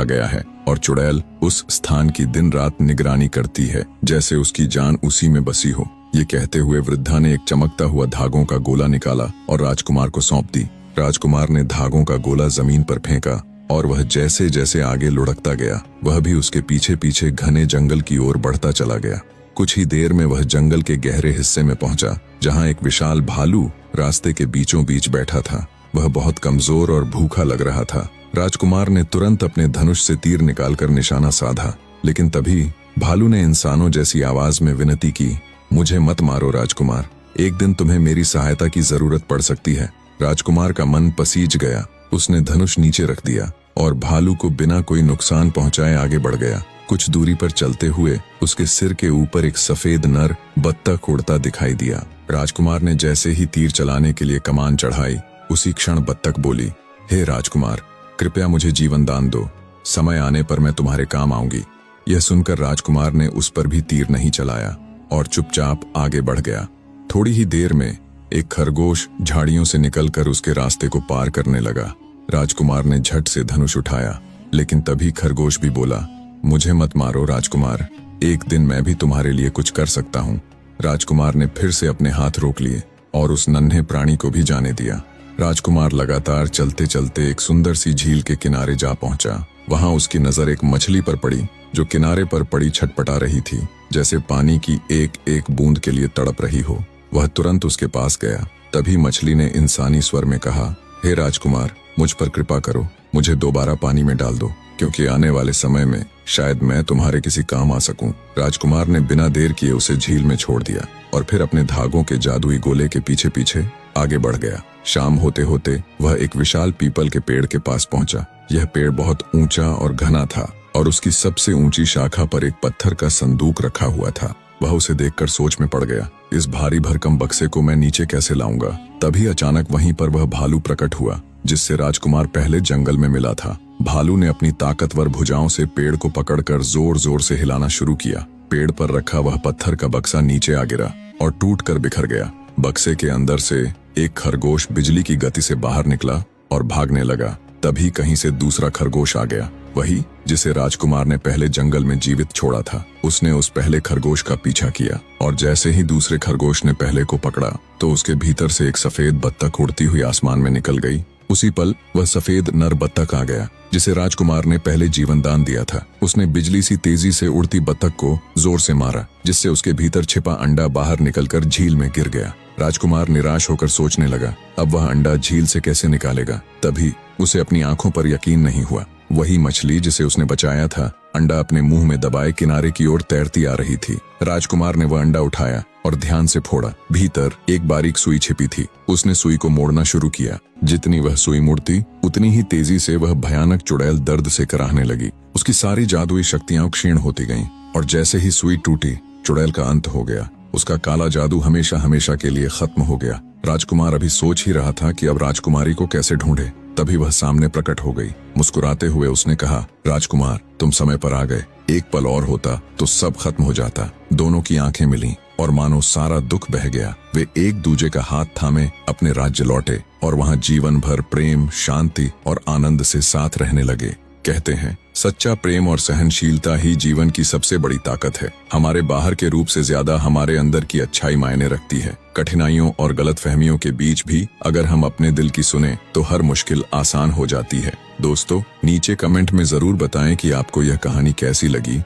रखा गया है और चुड़ैल उस स्थान की दिन रात निगरानी करती है, जैसे उसकी जान उसी में बसी हो। ये कहते हुए वृद्धा ने एक चमकता हुआ धागों का गोला निकाला और राजकुमार को सौंप दी। राजकुमार ने धागों का गोला जमीन पर फेंका और वह जैसे जैसे आगे लुढ़कता गया, वह भी उसके पीछे पीछे घने जंगल की ओर बढ़ता चला गया। कुछ ही देर में वह जंगल के गहरे हिस्से में पहुंचा, जहां एक विशाल भालू रास्ते के बीचों बीच बैठा था। वह बहुत कमजोर और भूखा लग रहा था। राजकुमार ने तुरंत अपने धनुष से तीर निकालकर निशाना साधा, लेकिन तभी भालू ने इंसानों जैसी आवाज में विनती की, मुझे मत मारो राजकुमार, एक दिन तुम्हें मेरी सहायता की जरूरत पड़ सकती है। राजकुमार का मन पसीज गया। उसने धनुष नीचे रख दिया और भालू को बिना कोई नुकसान पहुंचाए आगे बढ़ गया। कुछ दूरी पर चलते हुए उसके सिर के ऊपर एक सफेद नर बत्तख उड़ता दिखाई दिया। राजकुमार ने जैसे ही तीर चलाने के लिए कमान चढ़ाई, उसी क्षण बत्तख बोली, हे राजकुमार, कृपया मुझे जीवन दान दो, समय आने पर मैं तुम्हारे काम आऊंगी। यह सुनकर राजकुमार ने उस पर भी तीर नहीं चलाया और चुपचाप आगे बढ़ गया। थोड़ी ही देर में एक खरगोश झाड़ियों से निकलकर उसके रास्ते को पार करने लगा। राजकुमार ने झट से धनुष उठाया, लेकिन तभी खरगोश भी बोला, मुझे मत मारो राजकुमार, एक दिन मैं भी तुम्हारे लिए कुछ कर सकता हूँ। राजकुमार ने फिर से अपने हाथ रोक लिए और उस नन्हे प्राणी को भी जाने दिया। राजकुमार लगातार चलते चलते एक सुंदर सी झील के किनारे जा पहुंचा। वहां उसकी नजर एक मछली पर पड़ी, जो किनारे पर पड़ी छटपटा रही थी, जैसे पानी की एक एक बूंद के लिए तड़प रही हो। वह तुरंत उसके पास गया। तभी मछली ने इंसानी स्वर में कहा, हे राजकुमार, मुझ पर कृपा करो, मुझे दोबारा पानी में डाल दो, क्योंकि आने वाले समय में शायद मैं तुम्हारे किसी काम आ सकूं। राजकुमार ने बिना देर किए उसे झील में छोड़ दिया और फिर अपने धागों के जादुई गोले के पीछे पीछे आगे बढ़ गया। शाम होते होते वह एक विशाल पीपल के पेड़ के पास पहुंचा। यह पेड़ बहुत ऊंचा और घना था और उसकी सबसे ऊंची शाखा पर एक पत्थर का संदूक रखा हुआ था। वह उसे देखकर सोच में पड़ गया, इस भारी भरकम बक्से को मैं नीचे कैसे लाऊंगा। तभी अचानक वहीं पर वह भालू प्रकट हुआ, जिससे राजकुमार पहले जंगल में मिला था। भालू ने अपनी ताकतवर भुजाओं से पेड़ को पकड़कर जोर जोर से हिलाना शुरू किया। पेड़ पर रखा वह पत्थर का बक्सा नीचे आ गिरा और टूटकर बिखर गया। बक्से के अंदर से एक खरगोश बिजली की गति से बाहर निकला और भागने लगा। तभी कहीं से दूसरा खरगोश आ गया, वही जिसे राजकुमार ने पहले जंगल में जीवित छोड़ा था। उसने उस पहले खरगोश का पीछा किया और जैसे ही दूसरे खरगोश ने पहले को पकड़ा तो उसके भीतर से एक सफेद बत्तख उड़ती हुई आसमान में निकल गई। उसी पल वह सफेद नर बत्तख आ गया, जिसे राजकुमार ने पहले जीवन दान दिया था। उसने बिजली सी तेजी से उड़ती बत्तख को जोर से मारा, जिससे उसके भीतर छिपा अंडा बाहर निकलकर झील में गिर गया। राजकुमार निराश होकर सोचने लगा, अब वह अंडा झील से कैसे निकालेगा। तभी उसे अपनी आंखों पर यकीन नहीं हुआ। वही मछली जिसे उसने बचाया था, अंडा अपने मुंह में दबाए किनारे की ओर तैरती आ रही थी। राजकुमार ने वह अंडा उठाया और ध्यान से फोड़ा। भीतर एक बारीक सुई छिपी थी। उसने सुई को मोड़ना शुरू किया। जितनी वह सुई मुड़ती, उतनी ही तेजी से वह भयानक चुड़ैल दर्द से कराहने लगी। उसकी सारी जादुई शक्तियां क्षीण होती गईं और जैसे ही सुई टूटी, चुड़ैल का अंत हो गया। उसका काला जादू हमेशा हमेशा के लिए खत्म हो गया। राजकुमार अभी सोच ही रहा था कि अब राजकुमारी को कैसे ढूंढे, तभी वह सामने प्रकट हो गई। मुस्कुराते हुए उसने कहा, राजकुमार, तुम समय पर आ गए। एक पल और होता तो सब खत्म हो जाता। दोनों की आंखें मिलीं और मानो सारा दुख बह गया। वे एक दूजे का हाथ थामे अपने राज्य लौटे और वहां जीवन भर प्रेम, शांति और आनंद से साथ रहने लगे। कहते हैं, सच्चा प्रेम और सहनशीलता ही जीवन की सबसे बड़ी ताकत है। हमारे बाहर के रूप से ज्यादा हमारे अंदर की अच्छाई मायने रखती है। कठिनाइयों और गलतफहमियों के बीच भी अगर हम अपने दिल की सुने तो हर मुश्किल आसान हो जाती है। दोस्तों, नीचे कमेंट में जरूर बताएं कि आपको यह कहानी कैसी लगी।